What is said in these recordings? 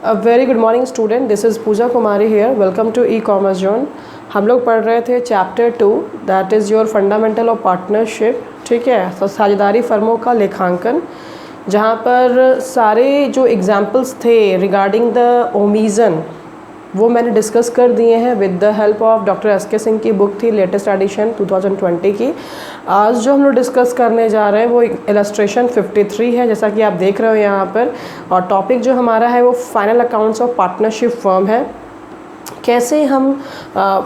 A very good morning student, this is Pooja Kumari here. Welcome to e commerce zone. हम लोग पढ़ रहे थे chapter 2, that is your fundamental of partnership. ठीक है, तो साझेदारी फर्मों का लेखांकन, जहाँ पर सारे जो एग्जाम्पल्स थे रिगार्डिंग द ओमिज़न वो मैंने डिस्कस कर दिए हैं with the help of doctor S K. Singh की बुक थी लेटेस्ट एडिशन 2020 की। आज जो हम लोग डिस्कस करने जा रहे हैं वो इलस्ट्रेशन 53 है, जैसा कि आप देख रहे हो यहाँ पर। और टॉपिक जो हमारा है वो final accounts of partnership firm है। कैसे हम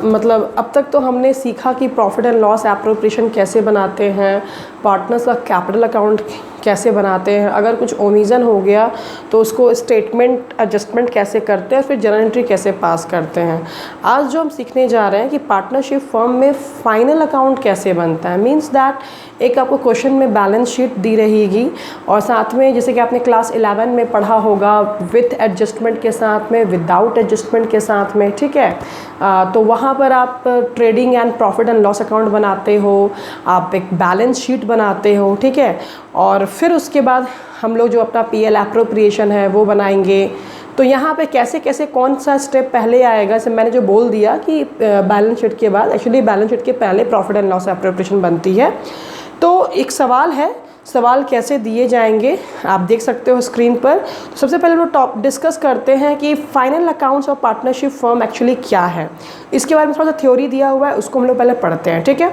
मतलब अब तक तो हमने सीखा कि प्रॉफिट एंड लॉस एप्रोप्रिएशन कैसे बनाते हैं, पार्टनर्स का कैपिटल अकाउंट कैसे बनाते हैं, अगर कुछ ओमिज़न हो गया तो उसको स्टेटमेंट एडजस्टमेंट कैसे करते हैं, फिर जर्नल एंट्री कैसे पास करते हैं। आज जो हम सीखने जा रहे हैं कि पार्टनरशिप फर्म में फाइनल अकाउंट कैसे बनता है। मींस दैट एक आपको क्वेश्चन में बैलेंस शीट दी रहेगी और साथ में जैसे कि आपने क्लास 11 में पढ़ा होगा विथ एडजस्टमेंट के साथ में, विदाउट एडजस्टमेंट के साथ में। ठीक है, तो वहाँ पर आप trading and profit and loss account बनाते हो, आप एक बैलेंस शीट बनाते हो। ठीक है, और फिर उसके बाद हम लोग जो अपना पीएल एप्रोप्रिएशन है वो बनाएंगे। तो यहाँ पे कैसे कैसे कौन सा स्टेप पहले आएगा, जैसे मैंने जो बोल दिया कि बैलेंस शीट के बाद, एक्चुअली बैलेंस शीट के पहले प्रॉफिट एंड लॉस एप्रोप्रिएशन बनती है। तो एक सवाल है, सवाल कैसे दिए जाएंगे आप देख सकते हो स्क्रीन पर। तो सबसे पहले हम लोग डिस्कस करते हैं कि final accounts of partnership firm actually क्या है। इसके बारे में थोड़ा सा थ्योरी दिया हुआ है, उसको हम लोग पहले पढ़ते हैं। ठीक है,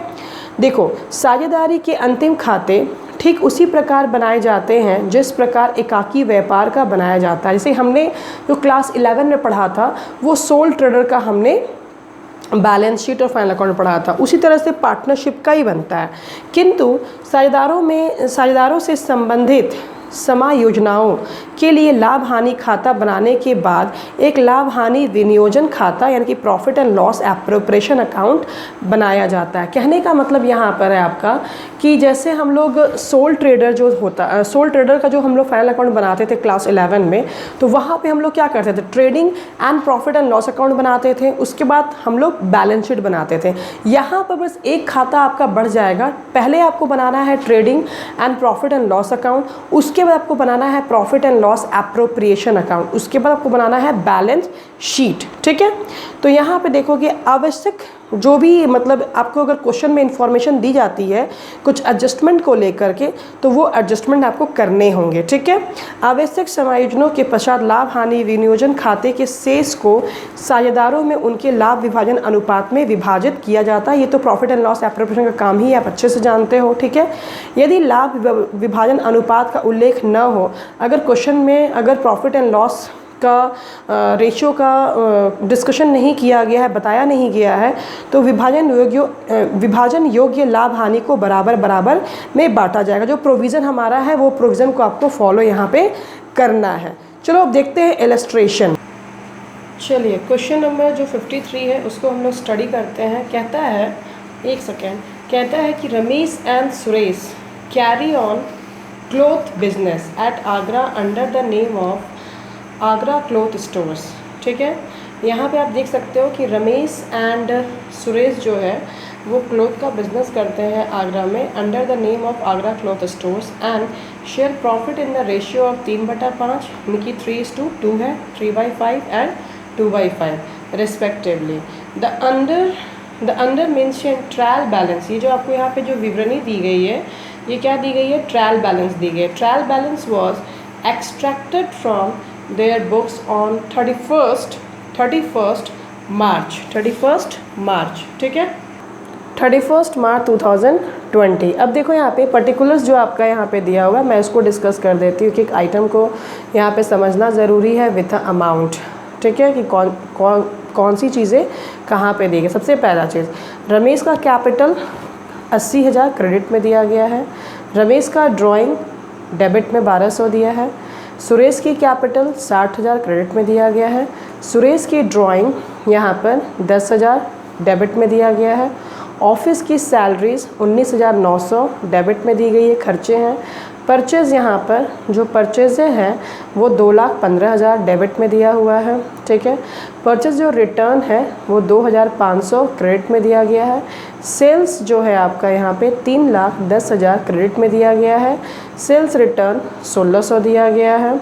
देखो, साझेदारी के अंतिम खाते ठीक उसी प्रकार बनाए जाते हैं जिस प्रकार एकाकी व्यापार का बनाया जाता है। जैसे हमने जो क्लास 11 में पढ़ा था वो सोल ट्रेडर का हमने बैलेंस शीट और फाइनल अकाउंट पढ़ा था, उसी तरह से पार्टनरशिप का ही बनता है। किंतु साझेदारों से संबंधित समायोजनाओं के लिए लाभ हानि खाता बनाने के बाद एक लाभ हानि विनियोजन खाता यानी कि profit and loss appropriation account बनाया जाता है। कहने का मतलब यहाँ पर है आपका कि जैसे हम लोग सोल ट्रेडर जो होता है, सोल ट्रेडर का जो हम लोग फाइनल अकाउंट बनाते थे क्लास 11 में, तो वहाँ पे हम लोग क्या करते थे, trading and profit and loss account बनाते थे, उसके बाद हम लोग बैलेंस शीट बनाते थे। यहाँ पर बस एक खाता आपका बढ़ जाएगा। पहले आपको बनाना है trading and profit and loss account, उसके बाद आपको बनाना है profit and loss appropriation account, उसके बाद आपको बनाना है बैलेंस शीट। ठीक है, तो यहाँ पे देखोगे आवश्यक जो भी मतलब आपको अगर क्वेश्चन में इंफॉर्मेशन दी जाती है कुछ एडजस्टमेंट को लेकर के, तो वो एडजस्टमेंट आपको करने होंगे। ठीक है, आवश्यक समायोजनों के पश्चात लाभ हानि विनियोजन खाते के शेष को साझेदारों में उनके लाभ विभाजन अनुपात में विभाजित किया जाता है। ये तो प्रॉफिट एंड लॉस एप्रोप्रिएशन का काम ही आप अच्छे से जानते हो। ठीक है, यदि लाभ विभाजन अनुपात का उल्लेख न हो, अगर क्वेश्चन में अगर प्रॉफिट एंड लॉस का रेशियो का डिस्कशन नहीं किया गया है, बताया नहीं गया है, तो विभाजन योग्य लाभ हानि को बराबर बराबर में बांटा जाएगा। जो प्रोविज़न हमारा है वो प्रोविज़न को आपको फॉलो यहाँ पे करना है। चलो अब देखते हैं इलस्ट्रेशन। चलिए, क्वेश्चन नंबर जो 53 है उसको हम लोग स्टडी करते हैं। कहता है, एक सेकेंड, कहता है कि Ramesh and Suresh carry on cloth business at Agra under the name of Agra cloth stores. ठीक है, यहाँ पे आप देख सकते हो कि रमेश एंड सुरेश जो है वो क्लॉथ का बिजनेस करते हैं आगरा में under the name of Agra cloth stores and share profit in the ratio of 3/5, उनकी 3:2 है, 3/5 and 2/5 respectively. The under mention trial balance, ये जो आपको यहाँ पे जो विवरणी दी गई है ये क्या दी गई है, ट्रायल बैलेंस दी गई है। Trial balance was extracted from their books on 31st मार्च। ठीक है, 31 मार्च 2020। अब देखो यहाँ पे पर्टिकुलर्स जो आपका यहाँ पे दिया हुआ है मैं इसको डिस्कस कर देती हूँ कि एक आइटम को यहाँ पे समझना ज़रूरी है विथ अमाउंट। ठीक है, कि कौन सी चीज़ें कहाँ पे दी गई। सबसे पहला चीज़, रमेश का कैपिटल 80,000 क्रेडिट में दिया गया है। रमेश का ड्राइंग डेबिट में 1200 दिया है। सुरेश की कैपिटल 60,000 क्रेडिट में दिया गया है। सुरेश की ड्राइंग यहाँ पर 10,000 डेबिट में दिया गया है। ऑफिस की सैलरीज 19,900 डेबिट में दी गई है, खर्चे हैं। परचेज़ यहाँ पर जो परचेज़ें हैं वो 2,15,000 डेबिट में दिया हुआ है। ठीक है, परचेज़ जो रिटर्न है वो 2,500 क्रेडिट में दिया गया है। सेल्स जो है आपका यहाँ पे 3,10,000 क्रेडिट में दिया गया है। सेल्स रिटर्न 1,600 दिया गया है।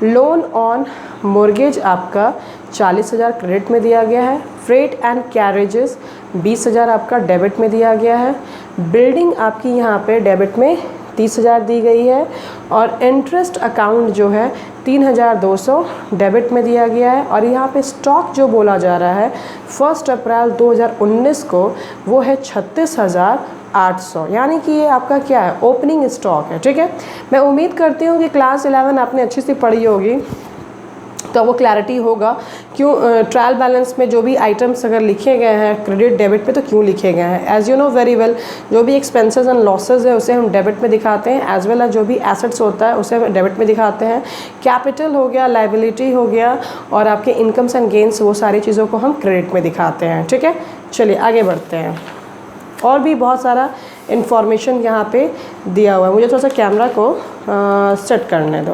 लोन ऑन मोर्गेज आपका 40,000 क्रेडिट में दिया गया है। फ्रेट एंड कैरेजेस 20,000 आपका डेबिट में दिया गया है। बिल्डिंग आपकी यहाँ पे डेबिट में 30,000 दी गई है। और इंटरेस्ट अकाउंट जो है 3,200 डेबिट में दिया गया है। और यहाँ पे स्टॉक जो बोला जा रहा है 1 अप्रैल 2019 को वो है 36,800, यानी कि ये आपका क्या है, ओपनिंग स्टॉक है। ठीक है, मैं उम्मीद करती हूँ कि क्लास 11 आपने अच्छी सी पढ़ी होगी, तो वो क्लैरिटी होगा क्यों ट्रायल बैलेंस में जो भी आइटम्स अगर लिखे गए हैं क्रेडिट डेबिट पे तो क्यों लिखे गए हैं। As you know very well, जो भी एक्सपेंसेस एंड लॉसेज है उसे हम डेबिट में दिखाते हैं, एज वेल एज जो भी एसेट्स होता है उसे हम डेबिट में दिखाते हैं। कैपिटल हो गया, लाइबिलिटी हो गया, और आपके इनकम्स एंड गेंस, वो सारी चीज़ों को हम क्रेडिट में दिखाते हैं। ठीक है, चलिए आगे बढ़ते हैं। और भी बहुत सारा इन्फॉर्मेशन यहाँ पे दिया हुआ है। मुझे थोड़ा सा कैमरा को सेट करने दो।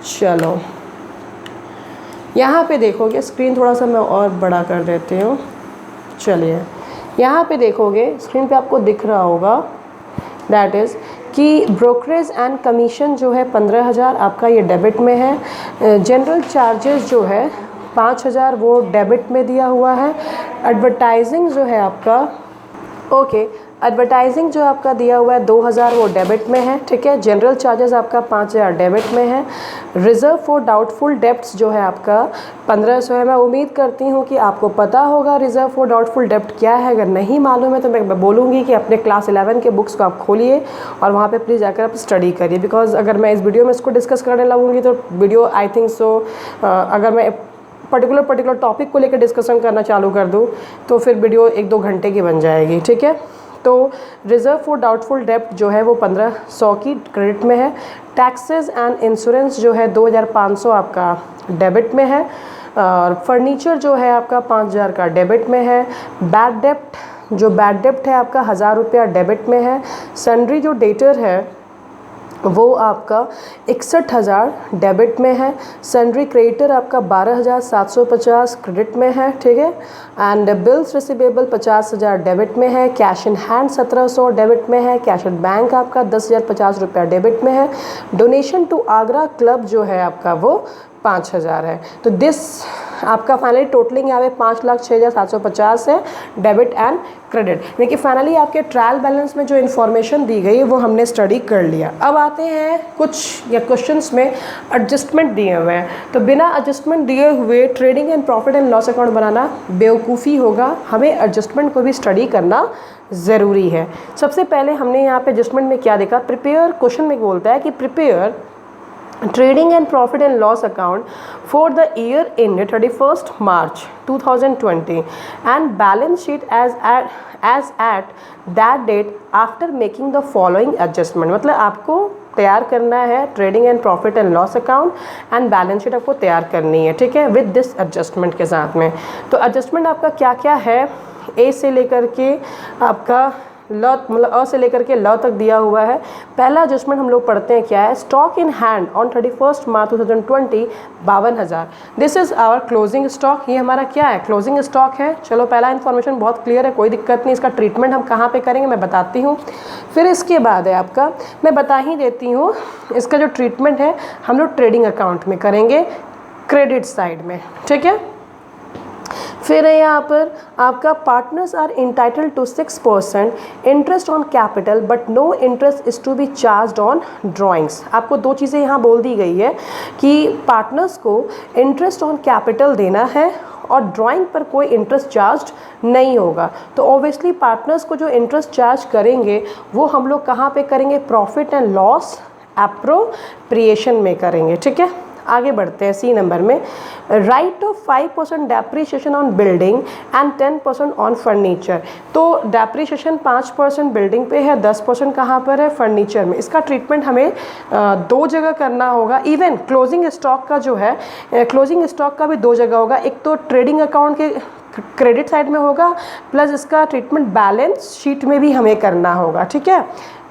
चलो यहाँ पे देखोगे, स्क्रीन थोड़ा सा मैं और बड़ा कर देती हूँ। चलिए यहाँ पे देखोगे, स्क्रीन पे आपको दिख रहा होगा, दैट इज़ कि ब्रोकरेज एंड कमीशन जो है 15,000 आपका ये डेबिट में है। जनरल चार्जेस जो है 5,000 वो डेबिट में दिया हुआ है। एडवर्टाइजिंग जो है आपका एडवर्टाइजिंग जो आपका दिया हुआ है 2,000 वो डेबिट में है। ठीक है, जनरल चार्जेस आपका 5,000 डेबिट में है। रिजर्व फॉर डाउटफुल डेब्ट्स जो है आपका 1,500 है। मैं उम्मीद करती हूँ कि आपको पता होगा रिजर्व फॉर डाउटफुल डेब्ट क्या है। अगर नहीं मालूम है तो मैं बोलूँगी कि अपने क्लास 11 के बुक्स को आप खोलिए और वहाँ पर प्लीज़ जाकर आप स्टडी करिए, बिकॉज अगर मैं इस वीडियो में इसको डिस्कस करने लगूँगी तो वीडियो आई थिंक सो, अगर मैं पर्टिकुलर टॉपिक को लेकर डिस्कशन करना चालू कर दूँ तो फिर वीडियो 1-2 घंटे की बन जाएगी। ठीक है, तो रिज़र्व फॉर डाउटफुल डेब्ट जो है वो 1,500 की क्रेडिट में है। टैक्सेस एंड इंश्योरेंस जो है 2,500 आपका डेबिट में है। और फर्नीचर जो है आपका 5,000 का डेबिट में है। बैड डेब्ट है आपका 1,000 रुपया डेबिट में है। सन्ड्री जो डेटर है वो आपका 61,000 डेबिट में है। सन्ड्री क्रेडिटर आपका 12,750 क्रेडिट में है। ठीक है, एंड बिल्स रिसीवेबल 50,000 डेबिट में है। कैश इन हैंड 1,700 डेबिट में है। कैश इन बैंक आपका 10,050 रुपया डेबिट में है। डोनेशन टू आगरा क्लब जो है आपका वो 5,000 है। तो दिस आपका फाइनली टोटलिंग यहाँ पे 5,06,750 है डेबिट एंड क्रेडिट। यानी कि फाइनली आपके ट्रायल बैलेंस में जो इन्फॉर्मेशन दी गई है वो हमने स्टडी कर लिया। अब आते हैं कुछ या क्वेश्चंस में एडजस्टमेंट दिए हुए हैं, तो बिना एडजस्टमेंट दिए हुए trading and profit and loss account बनाना बेवकूफ़ी होगा। हमें एडजस्टमेंट को भी स्टडी करना ज़रूरी है। सबसे पहले हमने यहाँ पे एडजस्टमेंट में क्या देखा, प्रिपेयर, क्वेश्चन में बोलता है कि prepare trading and profit and loss account for the year ended 31st March 2020 and balance sheet as at that date after making the following adjustment। मतलब आपको तैयार करना है trading and profit and loss account and balance sheet आपको तैयार करनी है। ठीक है, विद दिस एडजस्टमेंट के साथ में। तो एडजस्टमेंट आपका क्या क्या है, ए से लेकर के आपका ल, मतलब अ से लेकर के ल तक दिया हुआ है। पहला एडजस्टमेंट हम लोग पढ़ते हैं क्या है, stock in hand on 31st March 2020 52,000। This is our closing stock. ये हमारा क्या है, क्लोजिंग स्टॉक है। चलो पहला इन्फॉर्मेशन बहुत क्लियर है, कोई दिक्कत नहीं। इसका ट्रीटमेंट हम कहाँ पे करेंगे मैं बताती हूँ। फिर इसके बाद है आपका, मैं बता ही देती हूँ, इसका जो ट्रीटमेंट है हम लोग ट्रेडिंग अकाउंट में करेंगे, क्रेडिट साइड में। ठीक है, फिर है यहाँ पर आपका partners are entitled to 6% interest on capital but no interest is to be charge on drawings. आपको दो चीज़ें यहाँ बोल दी गई है कि पार्टनर्स को इंटरेस्ट ऑन कैपिटल देना है और ड्राइंग पर कोई इंटरेस्ट चार्ज नहीं होगा। तो ऑब्वियसली पार्टनर्स को जो इंटरेस्ट चार्ज करेंगे वो हम लोग कहाँ पे करेंगे, प्रॉफिट एंड लॉस एप्रोप्रिएशन में करेंगे। ठीक है, आगे बढ़ते हैं। सी नंबर में, right of 5% depreciation on building and 10% on furniture. तो डेप्रीशिएशन 5% बिल्डिंग पे है, 10% कहाँ पर है, फर्नीचर में। इसका ट्रीटमेंट हमें दो जगह करना होगा। इवन क्लोजिंग स्टॉक का जो है, क्लोजिंग स्टॉक का भी दो जगह होगा। एक तो ट्रेडिंग अकाउंट के क्रेडिट साइड में होगा, प्लस इसका ट्रीटमेंट बैलेंस शीट में भी हमें करना होगा। ठीक है,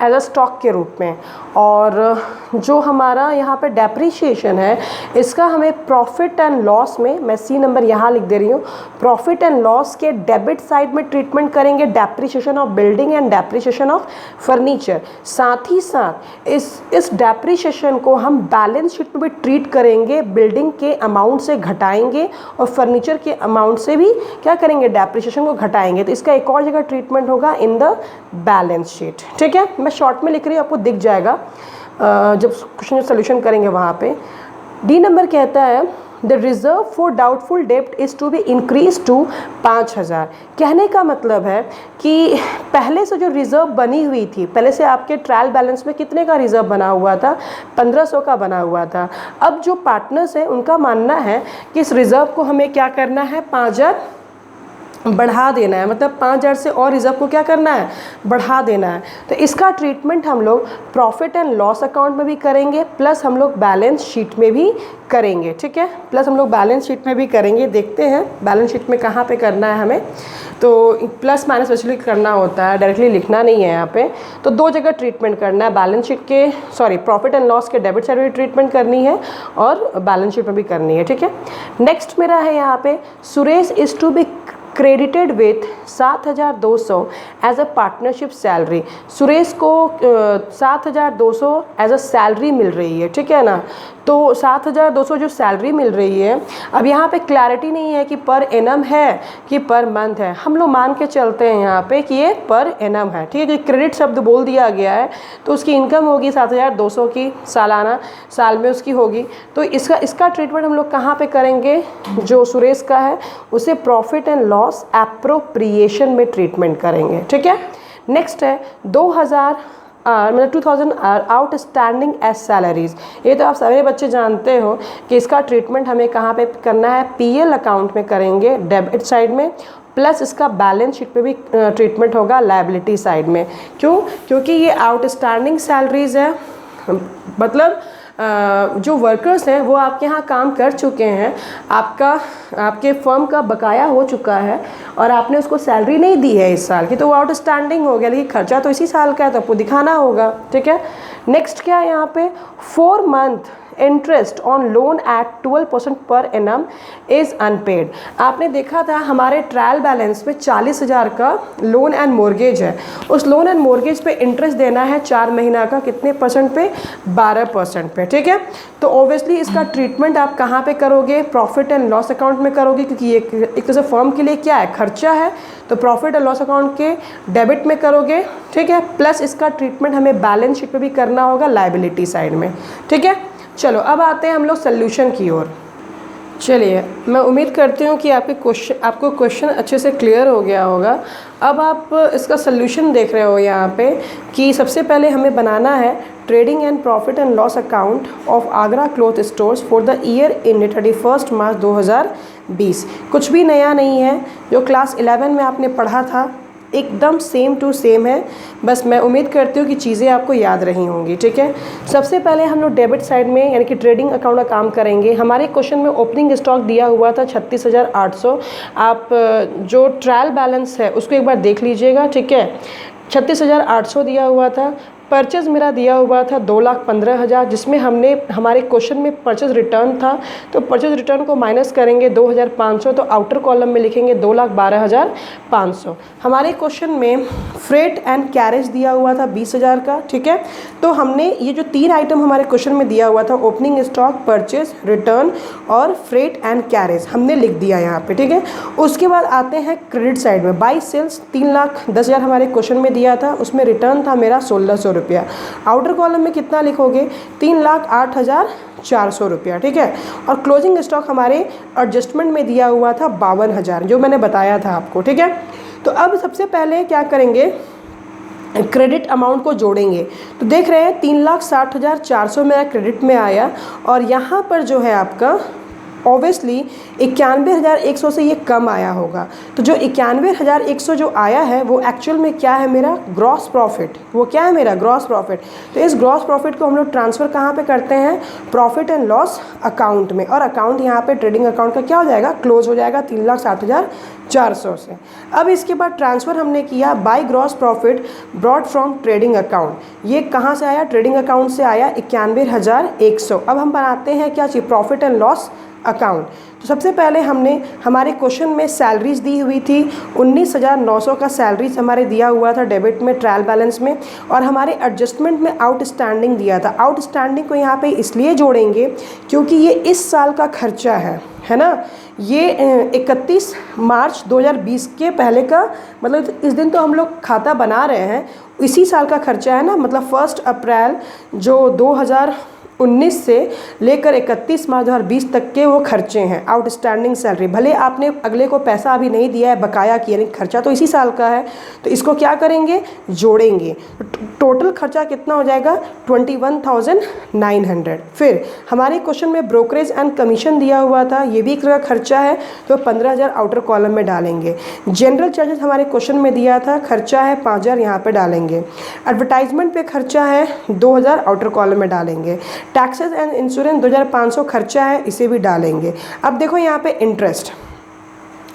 एज अ स्टॉक के रूप में। और जो हमारा यहाँ पे डेप्रीशिएशन है इसका हमें प्रॉफिट एंड लॉस में, मैं सी नंबर यहाँ लिख दे रही हूँ, प्रॉफिट एंड लॉस के डेबिट साइड में ट्रीटमेंट करेंगे depreciation of building and depreciation of furniture. साथ ही साथ इस डेप्रीशिएशन को हम बैलेंस शीट में भी ट्रीट करेंगे, बिल्डिंग के अमाउंट से घटाएंगे और फर्नीचर के अमाउंट से भी क्या करेंगे, डेप्रीशिएशन को घटाएंगे। तो इसका एक और जगह ट्रीटमेंट होगा इन द बैलेंस शीट। ठीक है, मैं शॉर्ट में लिख रही हूँ, आपको दिख जाएगा जब क्वेश्चन सोल्यूशन करेंगे वहाँ पे। डी नंबर कहता है द रिजर्व फॉर डाउटफुल डेब्ट is to be increase to 5000। कहने का मतलब है कि पहले से जो रिज़र्व बनी हुई थी, पहले से आपके ट्रायल बैलेंस में कितने का रिज़र्व बना हुआ था, 1500 का बना हुआ था। अब जो पार्टनर्स हैं उनका मानना है कि इस रिज़र्व को हमें क्या करना है, 5000 बढ़ा देना है, मतलब 5000 से और रिज़र्व को क्या करना है, बढ़ा देना है। तो इसका ट्रीटमेंट हम लोग प्रॉफिट एंड लॉस अकाउंट में भी करेंगे, प्लस हम लोग बैलेंस शीट में भी करेंगे। ठीक है, प्लस हम लोग बैलेंस शीट में भी करेंगे। देखते हैं बैलेंस शीट में कहाँ पे करना है हमें। तो प्लस माइनस स्पेशली करना होता है, डायरेक्टली लिखना नहीं है यहाँ पे। तो दो जगह ट्रीटमेंट करना है, बैलेंस शीट के प्रॉफिट एंड लॉस के डेबिट साइड में ट्रीटमेंट करनी है और बैलेंस शीट में भी करनी है। ठीक है, नेक्स्ट मेरा है यहाँ पे, Suresh is to be credited with 7200 as a partnership salary. Suresh को 7200 एज अ सैलरी मिल रही है। ठीक है ना, तो 7200 जो सैलरी मिल रही है, अब यहाँ पे क्लैरिटी नहीं है कि पर एनम है कि पर मंथ है। हम लोग मान के चलते हैं यहाँ पे कि ये पर एनम है। ठीक है, कि क्रेडिट शब्द बोल दिया गया है तो उसकी इनकम होगी 7200 की सालाना, साल में उसकी होगी। तो इसका ट्रीटमेंट हम लोग कहाँ पे करेंगे, जो सुरेश का है उसे प्रॉफिट एंड लॉस एप्रोप्रिएशन में ट्रीटमेंट करेंगे। ठीक है, नेक्स्ट है 2000 मतलब 2000 आउटस्टैंडिंग एज सैलरीज। ये तो आप सारे बच्चे जानते हो कि इसका ट्रीटमेंट हमें कहाँ पे करना है, पीएल अकाउंट में करेंगे डेबिट साइड में, प्लस इसका बैलेंस शीट पे भी ट्रीटमेंट होगा लायबिलिटी साइड में। क्यों, क्योंकि ये आउटस्टैंडिंग सैलरीज है, मतलब जो वर्कर्स हैं वो आपके यहाँ काम कर चुके हैं, आपके फर्म का बकाया हो चुका है और आपने उसको सैलरी नहीं दी है इस साल की, तो वो आउटस्टैंडिंग हो गया, लेकिन खर्चा तो इसी साल का है तो आपको दिखाना होगा। ठीक है, नेक्स्ट क्या है यहाँ पे, 4 month interest on loan eight 12% per annum is unpaid. आपने देखा था हमारे ट्रायल बैलेंस में 40,000 का लोन एंड मॉर्गेज है, उस लोन एंड मॉर्गेज पे इंटरेस्ट देना है 4 महीना का, कितने परसेंट पे, 12% पे। ठीक है, तो ऑब्वियसली इसका ट्रीटमेंट आप कहाँ पे करोगे, प्रॉफिट एंड लॉस अकाउंट में करोगे, क्योंकि ये एक तरह से फर्म के लिए क्या है, खर्चा है, तो प्रॉफिट एंड लॉस अकाउंट के डेबिट में करोगे। ठीक है, प्लस इसका ट्रीटमेंट हमें बैलेंस शीट पे भी करना होगा लायबिलिटी साइड में। ठीक है, चलो अब आते हैं हम लोग सोल्यूशन की ओर। चलिए, मैं उम्मीद करती हूँ कि आपको क्वेश्चन अच्छे से क्लियर हो गया होगा। अब आप इसका सोल्यूशन देख रहे हो यहाँ पे कि सबसे पहले हमें बनाना है trading and profit and loss account of Agra cloth stores for the year in 31 March 2020। कुछ भी नया नहीं है, जो क्लास 11 में आपने पढ़ा था एकदम सेम टू सेम है, बस मैं उम्मीद करती हूँ कि चीज़ें आपको याद रही होंगी। ठीक है, सबसे पहले हम लोग डेबिट साइड में यानी कि ट्रेडिंग अकाउंट का काम करेंगे। हमारे क्वेश्चन में ओपनिंग स्टॉक दिया हुआ था 36,800। आप जो ट्रायल बैलेंस है उसको एक बार देख लीजिएगा। ठीक है, 36,800 दिया हुआ था। परचेज मेरा दिया हुआ था 2,15,000, जिसमें हमारे क्वेश्चन में परचेज रिटर्न था, तो परचेज रिटर्न को माइनस करेंगे 2,500, तो आउटर कॉलम में लिखेंगे 2,12,500। हमारे क्वेश्चन में फ्रेट एंड कैरेज दिया हुआ था 20,000 का। ठीक है, तो हमने ये जो 3 आइटम हमारे क्वेश्चन में दिया हुआ था, ओपनिंग स्टॉक, परचेज रिटर्न और फ्रेट एंड कैरेज, हमने लिख दिया यहाँ पे। ठीक है, उसके बाद आते हैं क्रेडिट साइड में। बाई सेल्स 3,10,000 हमारे क्वेश्चन में दिया था, उसमें रिटर्न था मेरा 1,600 रुपया। आउटर कॉलम में कितना लिखोगे, 3,08,400 रुपया। ठीक है, और क्लोजिंग स्टॉक हमारे एडजस्टमेंट में दिया हुआ था 52,000, जो मैंने बताया था आपको। ठीक है, तो अब सबसे पहले क्या करेंगे, क्रेडिट अमाउंट को जोड़ेंगे। तो देख रहे हैं 3,60,400 मेरा क्रेडिट में आया, और यहाँ पर जो है आपका ऑब्वियसली 91,100 से ये कम आया होगा। तो जो 91,100 जो आया है वो एक्चुअल में क्या है, मेरा ग्रॉस प्रॉफिट। वो क्या है, मेरा ग्रॉस प्रॉफिट। तो इस ग्रॉस प्रॉफिट को हम लोग ट्रांसफ़र कहाँ पे करते हैं, प्रॉफिट एंड लॉस अकाउंट में। और अकाउंट यहाँ पे ट्रेडिंग अकाउंट का क्या हो जाएगा, क्लोज हो जाएगा 3,60,400 से। अब इसके बाद ट्रांसफ़र हमने किया by gross profit brought from trading account. ये कहाँ से आया, ट्रेडिंग अकाउंट से आया 91,100। अब हम बनाते हैं क्या चीज़, प्रॉफिट एंड लॉस अकाउंट। तो सबसे पहले हमने हमारे क्वेश्चन में सैलरीज दी हुई थी, 19,900 का सैलरीज हमारे दिया हुआ था डेबिट में, ट्रायल बैलेंस में। और हमारे एडजस्टमेंट में आउटस्टैंडिंग दिया था। आउटस्टैंडिंग को यहाँ पे इसलिए जोड़ेंगे क्योंकि ये इस साल का खर्चा है ना। ये 31 मार्च 2020 के पहले का, मतलब इस दिन तो हम लोग खाता बना रहे हैं, इसी साल का खर्चा है ना। मतलब 1 अप्रैल जो 2019 से लेकर 31 मार्च 2020 तक के वो खर्चे हैं, आउटस्टैंडिंग सैलरी। भले आपने अगले को पैसा अभी नहीं दिया है, बकाया किया नहीं, खर्चा तो इसी साल का है, तो इसको क्या करेंगे, जोड़ेंगे। टोटल खर्चा कितना हो जाएगा, 21,900। फिर हमारे क्वेश्चन में ब्रोकरेज एंड कमीशन दिया हुआ था, ये भी एक तरह का खर्चा है, तो 15,000 आउटर कॉलम में डालेंगे। जनरल चार्जेस हमारे क्वेश्चन में दिया था, खर्चा है 5,000, यहाँ पे डालेंगे। एडवर्टाइजमेंट पे खर्चा है 2,000, आउटर कॉलम में डालेंगे। टैक्सेस एंड इंश्योरेंस 2,500 खर्चा है, इसे भी डालेंगे। अब देखो यहाँ पे इंटरेस्ट,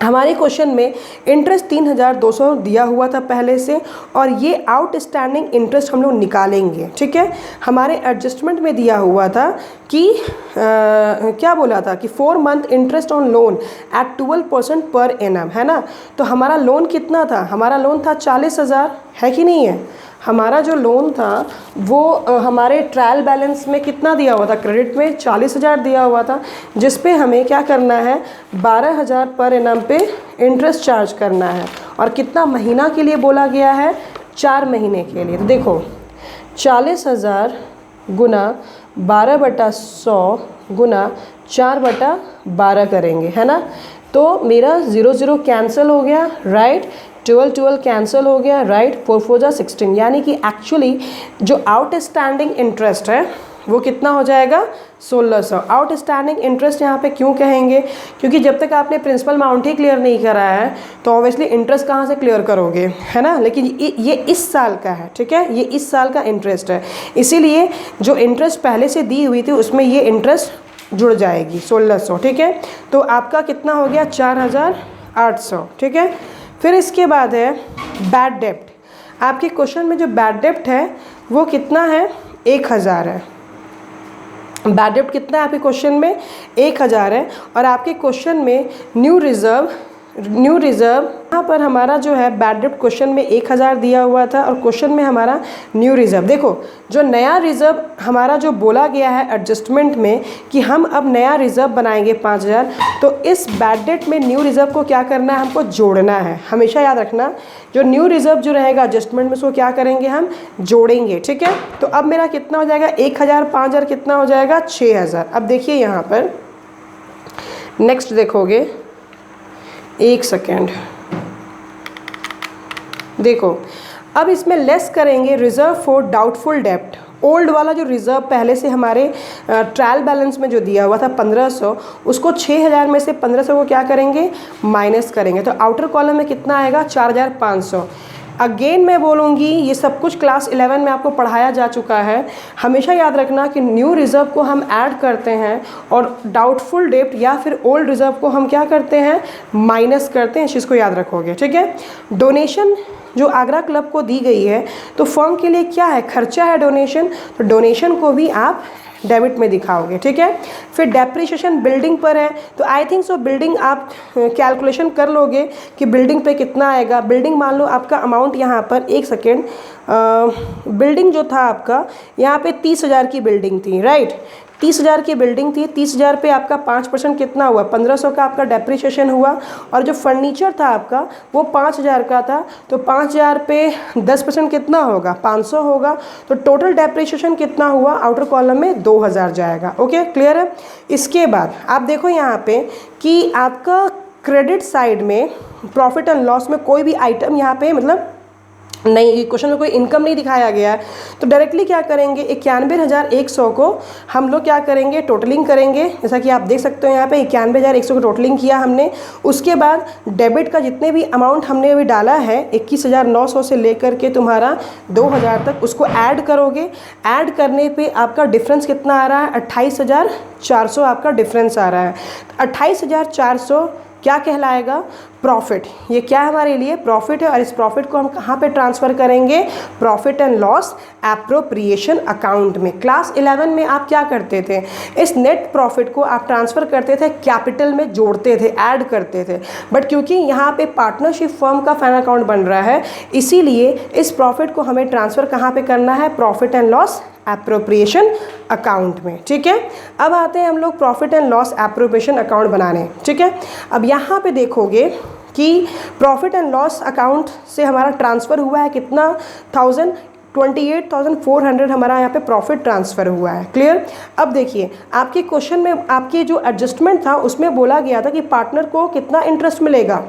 हमारे क्वेश्चन में इंटरेस्ट 3,200 दिया हुआ था पहले से, और ये आउटस्टैंडिंग इंटरेस्ट हम लोग निकालेंगे, ठीक है। हमारे एडजस्टमेंट में दिया हुआ था कि क्या बोला था कि 4 month interest on loan eight 12% per annum, है ना। तो हमारा लोन कितना था, हमारा लोन था 40,000, है कि नहीं है। हमारा जो लोन था वो हमारे ट्रायल बैलेंस में कितना दिया हुआ था, क्रेडिट में 40,000 दिया हुआ था, जिस पे हमें क्या करना है, 12,000 पर एनम पे इंटरेस्ट चार्ज करना है। और कितना महीना के लिए बोला गया है, 4 महीने के लिए। तो देखो 40,000 गुना 12/100 गुना 4/12 करेंगे, है ना। तो मेरा 0 कैंसिल हो गया, राइट। 12 कैंसिल हो गया, राइट। 4 4 जा 16, यानी कि एक्चुअली जो आउटस्टैंडिंग इंटरेस्ट है वो कितना हो जाएगा, 1,600। आउटस्टैंडिंग इंटरेस्ट यहाँ पे क्यों कहेंगे, क्योंकि जब तक आपने प्रिंसिपल अमाउंट ही क्लियर नहीं करा है तो ऑब्वियसली इंटरेस्ट कहाँ से क्लियर करोगे, है ना। लेकिन ये इस साल का है, ठीक है, ये इस साल का इंटरेस्ट है, इसीलिए जो इंटरेस्ट पहले से दी हुई थी उसमें ये इंटरेस्ट जुड़ जाएगी 1,600, ठीक है। तो आपका कितना हो गया, 4,800, ठीक है। फिर इसके बाद है बैड डेप्ट। आपके क्वेश्चन में जो बैड डेप्ट है वो कितना है, 1,000 है। बैड डेप्ट कितना है आपके क्वेश्चन में, 1,000 है। और आपके क्वेश्चन में न्यू रिज़र्व यहाँ पर हमारा जो है बैड डेप्ट क्वेश्चन में 1,000 दिया हुआ था, और क्वेश्चन में हमारा न्यू रिज़र्व। देखो जो नया रिज़र्व हमारा जो बोला गया है एडजस्टमेंट में कि हम अब नया रिज़र्व बनाएंगे 5,000, तो इस बैड डेट में न्यू रिज़र्व को क्या करना है, हमको जोड़ना है। हमेशा याद रखना, जो न्यू रिज़र्व जो रहेगा एडजस्टमेंट में उसको क्या करेंगे, हम जोड़ेंगे, ठीक है। तो अब मेरा कितना हो जाएगा, 1,000 5,000 कितना हो जाएगा, 6,000। अब देखिए यहाँ पर नेक्स्ट देखोगे, 1 सेकेंड, देखो अब इसमें लेस करेंगे रिजर्व फॉर डाउटफुल डेप्ट। ओल्ड वाला जो रिज़र्व पहले से हमारे ट्रायल बैलेंस में जो दिया हुआ था 1,500, उसको 6,000 में से 1,500 को क्या करेंगे, माइनस करेंगे। तो आउटर कॉलम में कितना आएगा, 4,500। अगेन मैं बोलूँगी ये सब कुछ क्लास 11 में आपको पढ़ाया जा चुका है। हमेशा याद रखना कि न्यू रिज़र्व को हम ऐड करते हैं और डाउटफुल डेप्ट या फिर ओल्ड रिज़र्व को हम क्या करते हैं, माइनस करते हैं। इस चीज़ को याद रखोगे, ठीक है। डोनेशन जो आगरा क्लब को दी गई है, तो फर्म के लिए क्या है, खर्चा है डोनेशन, तो डोनेशन को भी आप डेबिट में दिखाओगे, ठीक है। फिर डेप्रिसिएशन बिल्डिंग पर है, तो आई थिंक सो बिल्डिंग आप कैलकुलेशन कर लोगे कि बिल्डिंग पे कितना आएगा। बिल्डिंग मान लो आपका अमाउंट यहाँ पर, 1 सेकेंड, बिल्डिंग जो था आपका यहाँ पे 30,000 की बिल्डिंग थी, राइट। 30,000 की बिल्डिंग थी, 30,000 पे आपका 5% कितना हुआ, 1,500 का आपका डेप्रिसिएशन हुआ। और जो फर्नीचर था आपका वो 5,000 का था, तो 5,000 पे 10% कितना होगा, 500 होगा। तो टोटल डेप्रिसिएशन कितना हुआ, आउटर कॉलम में 2,000 जाएगा। ओके, क्लियर है। इसके बाद आप देखो यहाँ पे कि आपका क्रेडिट साइड में प्रॉफिट एंड लॉस में कोई भी आइटम यहाँ पे मतलब नहीं, क्वेश्चन में कोई इनकम नहीं दिखाया गया है, तो डायरेक्टली क्या करेंगे 91,100 को हम लोग क्या करेंगे टोटलिंग करेंगे। जैसा कि आप देख सकते हो यहाँ पे 91,100 को टोटलिंग किया हमने। उसके बाद डेबिट का जितने भी अमाउंट हमने अभी डाला है 21,900 से लेकर के तुम्हारा 2,000 तक, उसको ऐड करोगे। ऐड करने पे आपका डिफरेंस कितना आ रहा है 28,400 आपका डिफरेंस आ रहा है। 28,400 क्या कहलाएगा प्रॉफिट। ये क्या हमारे लिए प्रॉफिट है और इस प्रॉफिट को हम कहाँ पे ट्रांसफ़र करेंगे profit and loss appropriation account में। क्लास 11 में आप क्या करते थे इस नेट प्रॉफिट को आप ट्रांसफ़र करते थे कैपिटल में जोड़ते थे ऐड करते थे, बट क्योंकि यहाँ पे पार्टनरशिप फर्म का फाइनल अकाउंट बन रहा है इसीलिए इस प्रॉफिट को हमें ट्रांसफ़र कहाँ पे करना है profit and loss appropriation account में। ठीक है, अब आते हैं हम लोग profit and loss appropriation account बनाने। ठीक है, अब यहाँ पे देखोगे कि प्रॉफिट एंड लॉस अकाउंट से हमारा ट्रांसफ़र हुआ है कितना 28,400 हमारा यहाँ पे प्रॉफिट ट्रांसफ़र हुआ है। क्लियर। अब देखिए आपके क्वेश्चन में आपके जो एडजस्टमेंट था उसमें बोला गया था कि पार्टनर को कितना इंटरेस्ट मिलेगा।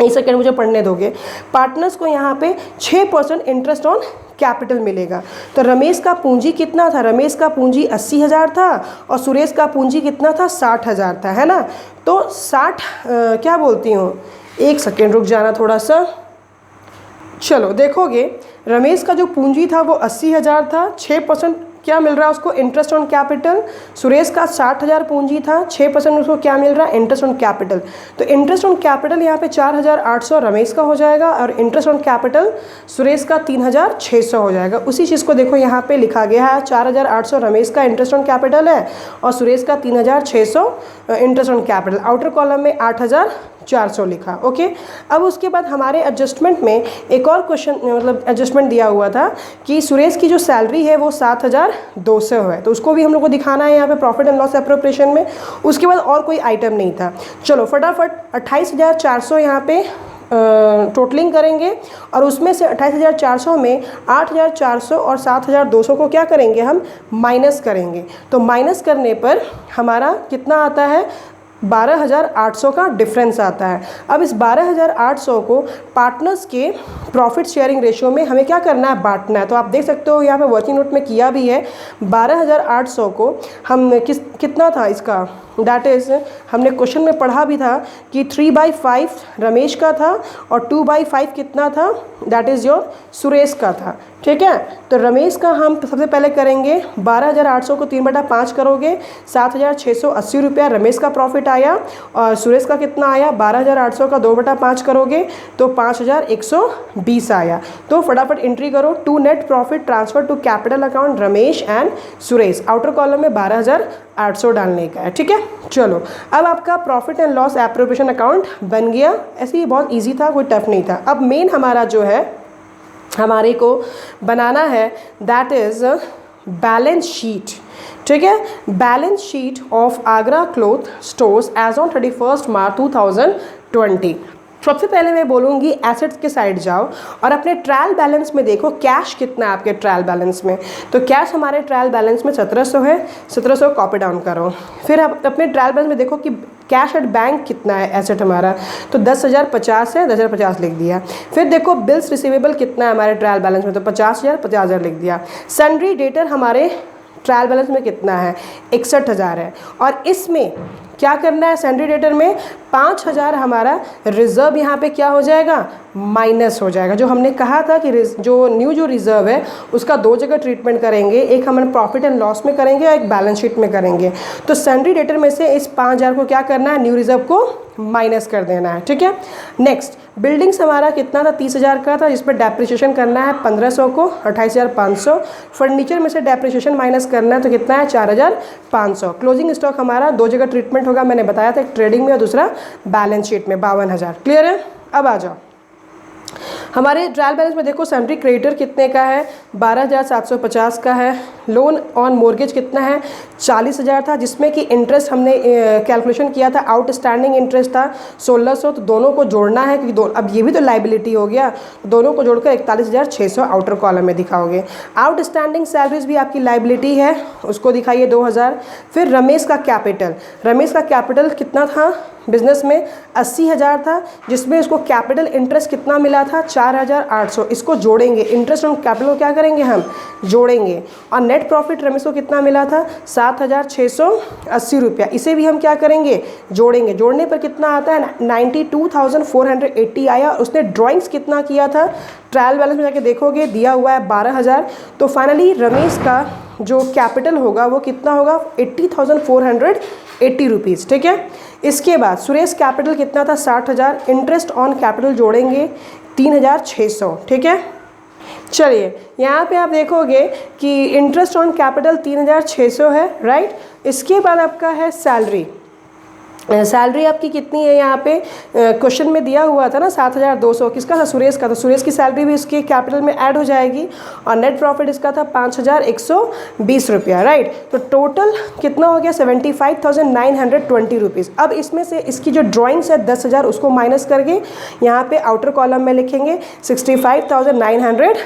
एक सेकेंड मुझे पढ़ने दोगे। पार्टनर्स को यहाँ पे 6% इंटरेस्ट ऑन कैपिटल मिलेगा। तो रमेश का पूंजी कितना था, रमेश का पूंजी 80,000 था और सुरेश का पूंजी कितना था 60,000 था, है ना। तो 60 क्या बोलती हूँ, एक सेकेंड रुक जाना थोड़ा सा। चलो देखोगे रमेश का जो पूंजी था वो 80,000 था, 6% क्या मिल रहा है उसको इंटरेस्ट ऑन कैपिटल। सुरेश का 60,000 पूंजी था, 6% उसको क्या मिल रहा है इंटरेस्ट ऑन कैपिटल। तो इंटरेस्ट ऑन कैपिटल यहाँ पे 4,800 रमेश का हो जाएगा और इंटरेस्ट ऑन कैपिटल सुरेश का 3,600 हो जाएगा। उसी चीज़ को देखो यहाँ पे लिखा गया है 4,800 रमेश का इंटरेस्ट ऑन कैपिटल है और सुरेश का 3,600 interest on capital. Outer column में 8,400 लिखा। ओके, अब उसके बाद हमारे एडजस्टमेंट में एक और क्वेश्चन मतलब एडजस्टमेंट दिया हुआ था कि सुरेश की जो सैलरी है वो 7,200 है, तो उसको भी हम लोग को दिखाना है यहाँ पे प्रॉफिट एंड लॉस एप्रोप्रिएशन में। उसके बाद और कोई आइटम नहीं था। चलो फटाफट 28,400 यहाँ पे टोटलिंग करेंगे और उसमें से 28,400 में 8,400 और 7,200 को क्या करेंगे हम माइनस करेंगे। तो माइनस करने पर हमारा कितना आता है 12,800 का डिफरेंस आता है। अब इस 12,800 को पार्टनर्स के प्रॉफिट शेयरिंग रेशियो में हमें क्या करना है बांटना है। तो आप देख सकते हो यहाँ पे वर्किंग नोट में किया भी है। 12,800 को हम कितना था इसका दैट इज़ हमने क्वेश्चन में पढ़ा भी था कि 3/5 रमेश का था और 2/5 कितना था दैट इज़ योर सुरेश का था। ठीक है, तो रमेश का हम सबसे पहले करेंगे 12,800 को 3/5 करोगे 7,680 रुपया रमेश का प्रॉफिट आया और सुरेश का कितना आया 12,800 का 2/5 करोगे तो 5,120 आया। तो फटाफट एंट्री करो to net profit transfer to capital account Ramesh and Suresh. Outer column में 12,800 डालने का है। ठीक है, चलो अब आपका profit and loss appropriation account बन गया। ऐसे ही बहुत ईजी था, कोई टफ नहीं था। अब मेन हमारा जो है हमारे को बनाना है दैट इज़ बैलेंस शीट। ठीक है, balance sheet of Agra cloth stores as on 31 March 2020। सबसे पहले मैं बोलूँगी एसेट्स के साइड जाओ और अपने ट्रायल बैलेंस में देखो कैश कितना है आपके ट्रायल बैलेंस में। तो कैश हमारे ट्रायल बैलेंस में 1700 है, 1700 कॉपी डाउन करो। फिर आप अपने ट्रायल बैलेंस में देखो कि कैश एट बैंक कितना है एसेट हमारा, तो 10,050 है, 10,050 लिख दिया। फिर देखो बिल्स रिसीवेबल कितना है हमारे ट्रायल बैलेंस में, तो 50,000, 50,000 लिख दिया। सन्ड्री डेटर हमारे ट्रायल बैलेंस में कितना है 61,000 है और इसमें क्या करना है सैंड्री डेटर में 5,000 हमारा रिज़र्व यहाँ पे क्या हो जाएगा माइनस हो जाएगा। जो हमने कहा था कि जो रिज़र्व है उसका दो जगह ट्रीटमेंट करेंगे, एक हम प्रॉफिट एंड लॉस में करेंगे और एक बैलेंस शीट में करेंगे। तो सैंड्री डेटर में से इस 5,000 को क्या करना है न्यू रिज़र्व को माइनस कर देना है। ठीक है, नेक्स्ट बिल्डिंग्स हमारा कितना था 30,000 का था, जिस पर डेप्रिसिएशन करना है 1,500 को 28,500। फर्नीचर में से डेप्रिसिएशन माइनस करना है तो कितना है 4,500। क्लोजिंग स्टॉक हमारा दो जगह ट्रीटमेंट होगा, मैंने बताया था, एक ट्रेडिंग में और दूसरा बैलेंस शीट में 52,000। क्लियर है। अब आ जाओ हमारे ट्रायल बैलेंस में देखो सैंड्री क्रेडिटर कितने का है 12,750 का है। लोन ऑन मोर्गेज कितना है 40,000 था, जिसमें कि इंटरेस्ट हमने कैलकुलेशन किया था आउटस्टैंडिंग इंटरेस्ट था 1,600। तो दोनों को जोड़ना है क्योंकि अब ये भी तो लाइबिलिटी हो गया, दोनों को जोड़कर 41,600 आउटर कॉलम में दिखाओगे। आउटस्टैंडिंग सैलरीज भी आपकी लाइबिलिटी है, उसको दिखाइए 2,000। फिर रमेश का कैपिटल कितना था बिजनेस में 80,000 था, जिसमें उसको कैपिटल इंटरेस्ट कितना मिला था 4,800, इसको जोड़ेंगे, इंटरेस्ट ऑन कैपिटल को क्या करेंगे हम जोड़ेंगे, और नेट प्रॉफिट रमेश को कितना मिला था 7,680 रुपया, इसे भी हम क्या करेंगे जोड़ेंगे। जोड़ने पर कितना आता है 92,480 आया। उसने ड्राइंग्स कितना किया था, ट्रायल बैलेंस में जाके देखोगे दिया हुआ है 12,000। तो फाइनली रमेश का जो कैपिटल होगा वो कितना होगा 80,480 रुपीज़, ठीक है। इसके बाद सुरेश कैपिटल कितना था 60,000, इंटरेस्ट ऑन कैपिटल जोड़ेंगे 3,600, ठीक है। चलिए यहाँ पे आप देखोगे कि इंटरेस्ट ऑन कैपिटल 3,600 है, राइट। इसके बाद आपका है सैलरी। सैलरी आपकी कितनी है, यहाँ पे क्वेश्चन में दिया हुआ था ना 7,200, किसका था सुरेश का, तो सुरेश की सैलरी भी इसके कैपिटल में ऐड हो जाएगी। और नेट प्रॉफिट इसका था 5,120 रुपया, राइट। तो टोटल कितना हो गया 75,920 रुपीज़। अब इसमें से इसकी जो ड्राइंग्स है 10,000 उसको माइनस करके यहाँ पे आउटर कॉलम में लिखेंगे 65,920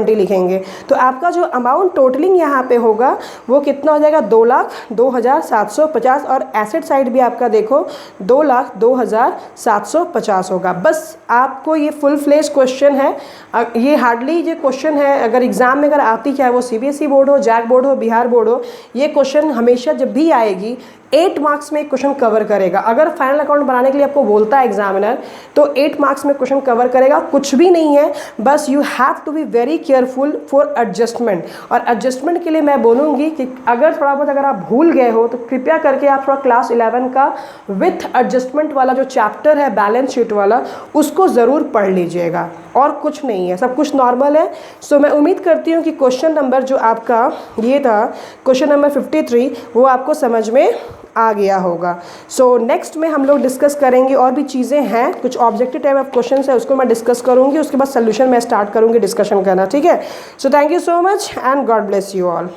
लिखेंगे। तो आपका जो अमाउंट टोटलिंग यहाँ पे होगा वो कितना हो जाएगा 2,02,750, और एसेट साइड भी आपका देखो 2,02,750 होगा। बस आपको ये फुल फ्लेज क्वेश्चन है, ये हार्डली ये क्वेश्चन है अगर एग्जाम में अगर आती, चाहे वो CBSE बोर्ड हो, जैक बोर्ड हो, बिहार बोर्ड हो, ये क्वेश्चन हमेशा जब भी आएगी 8 मार्क्स में क्वेश्चन कवर करेगा। अगर फाइनल अकाउंट बनाने के लिए आपको बोलता है एग्जामिनर तो 8 मार्क्स में क्वेश्चन कवर करेगा, कुछ भी नहीं है, बस you have to be very careful for adjustment. और एडजस्टमेंट के लिए मैं बोलूँगी कि अगर थोड़ा बहुत अगर आप भूल गए हो तो कृपया करके आप थोड़ा क्लास 11 का विथ एडजस्टमेंट वाला जो चैप्टर है बैलेंस शीट वाला उसको ज़रूर पढ़ लीजिएगा, और कुछ नहीं है, सब कुछ नॉर्मल है। सो मैं उम्मीद करती हूँ कि क्वेश्चन नंबर जो आपका ये था क्वेश्चन नंबर 53 वो आपको समझ में आ गया होगा। सो नेक्स्ट में हम लोग डिस्कस करेंगे, और भी चीज़ें हैं, कुछ ऑब्जेक्टिव टाइप ऑफ क्वेश्चन है उसको मैं डिस्कस करूँगी, उसके बाद सोल्यूशन मैं स्टार्ट करूँगी डिस्कशन करना, ठीक है। So thank you so much and God bless you all.